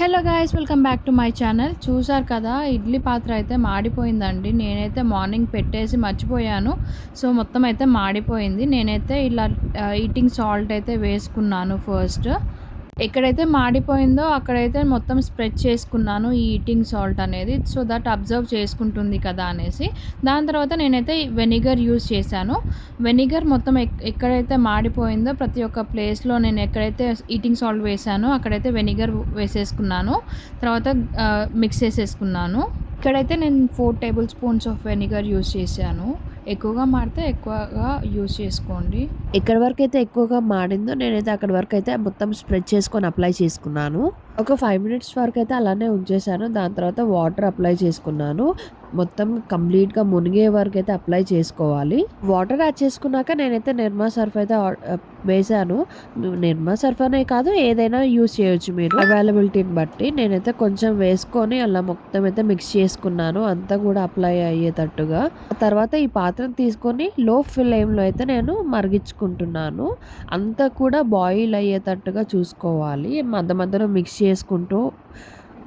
Hello guys, welcome back to my channel. చూసారు కదా, ఇడ్లీ పాత్ర అయితే మాడిపోయిందండి. నేనైతే మార్నింగ్ పెట్టేసి మర్చిపోయాను. సో మొత్తం అయితే మాడిపోయింది. నేనైతే ఇలా ఈటింగ్ సాల్ట్ అయితే వేసుకున్నాను ఫస్ట్. ఎక్కడైతే మాడిపోయిందో అక్కడైతే మొత్తం స్ప్రెడ్ చేసుకున్నాను ఈ ఈటింగ్ సాల్ట్ అనేది, సో దట్ అబ్జర్వ్ చేసుకుంటుంది కదా అనేసి. దాని తర్వాత నేనైతే వెనిగర్ యూజ్ చేశాను. వెనిగర్ మొత్తం ఎక్కడైతే మాడిపోయిందో ప్రతి ఒక్క ప్లేస్లో నేను ఎక్కడైతే ఈటింగ్ సాల్ట్ వేసానో అక్కడైతే వెనిగర్ వేసేసుకున్నాను. తర్వాత మిక్స్ చేసేసుకున్నాను. ఇక్కడైతే నేను 4 table spoons of vinegar use చేశాను. ఎక్కువగా మాడితే ఎక్కువగా యూజ్ చేసుకోండి. ఎక్కడి వరకు అయితే ఎక్కువగా మాడిందో నేనైతే అక్కడి వరకు అయితే మొత్తం స్ప్రెడ్ చేసుకొని అప్లై చేసుకున్నాను. ఒక 5 మినిట్స్ వరకు అయితే అలానే ఉంచేసాను. దాని తర్వాత వాటర్ అప్లై చేసుకున్నాను. మొత్తం కంప్లీట్గా మునిగే వరకు అయితే అప్లై చేసుకోవాలి. వాటర్ యాడ్ చేసుకున్నాక నేనైతే నిర్మా సర్ఫ్ అయితే వేసాను. నిర్మా సర్ఫ్ అనే కాదు, ఏదైనా యూజ్ చేయొచ్చు మీరు అవైలబిలిటీని బట్టి. నేనైతే కొంచెం వేసుకొని అలా మొత్తం అయితే మిక్స్ చేసుకున్నాను, అంతా కూడా అప్లై అయ్యేటట్టుగా. తర్వాత ఈ పాత్రను తీసుకొని లో ఫ్లేమ్లో అయితే నేను మరిగించుకుంటున్నాను. అంతా కూడా బాయిల్ అయ్యేటట్టుగా చూసుకోవాలి. మధ్య మధ్యలో మిక్స్ చేసుకుంటూ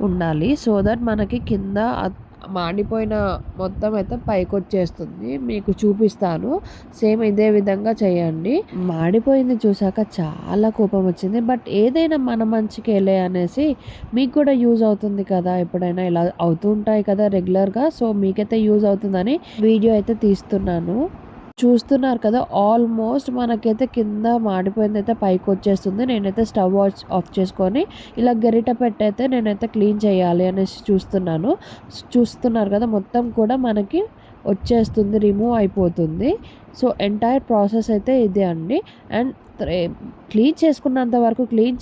ఉండాలి, సో దట్ మనకి కింద మాడిపోయిన మొత్తం అయితే పైకి వచ్చేస్తుంది. మీకు చూపిస్తాను, సేమ్ ఇదే విధంగా చేయండి. మాడిపోయింది చూసాక చాలా కోపం వచ్చింది. బట్ ఏదైనా మన మంచికేలే అనేసి, మీకు కూడా యూజ్ అవుతుంది కదా, ఎప్పుడైనా ఇలా అవుతూ ఉంటాయి కదా రెగ్యులర్గా. సో మీకైతే యూజ్ అవుతుందని వీడియో అయితే తీస్తున్నాను. చూస్తున్నారు కదా, ఆల్మోస్ట్ మనకైతే కింద మాడిపోయింది అయితే పైకి వచ్చేస్తుంది. నేనైతే స్టవ్ ఆఫ్ చేసుకొని ఇలా గరిట పెట్టయితే నేనైతే క్లీన్ చేయాలి అనేసి చూస్తున్నారు కదా, మొత్తం కూడా మనకి వచ్చేస్తుంది, రిమూవ్ అయిపోతుంది. సో ఎంటైర్ ప్రాసెస్ అయితే ఇదే అండి. అండ్ క్లీన్ చేసుకున్నంత వరకు క్లీన్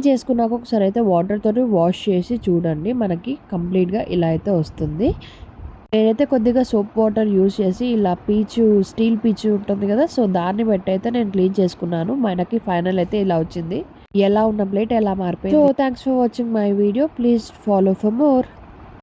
చేసుకున్నాక ఒకసారి అయితే వాటర్ తోటి వాష్ చేసి చూడండి, మనకి కంప్లీట్గా ఇలా అయితే వస్తుంది. నేనైతే కొద్దిగా సోప్ వాటర్ యూజ్ చేసి ఇలా స్టీల్ పీచు ఉంటుంది కదా, సో దాన్ని బట్టి అయితే నేను క్లీన్ చేసుకున్నాను. మనకి ఫైనల్ అయితే ఇలా వచ్చింది. ఎలా ఉన్న ప్లేట్ ఎలా మారిపోయింది. So thanks for watching my video. Please follow for more.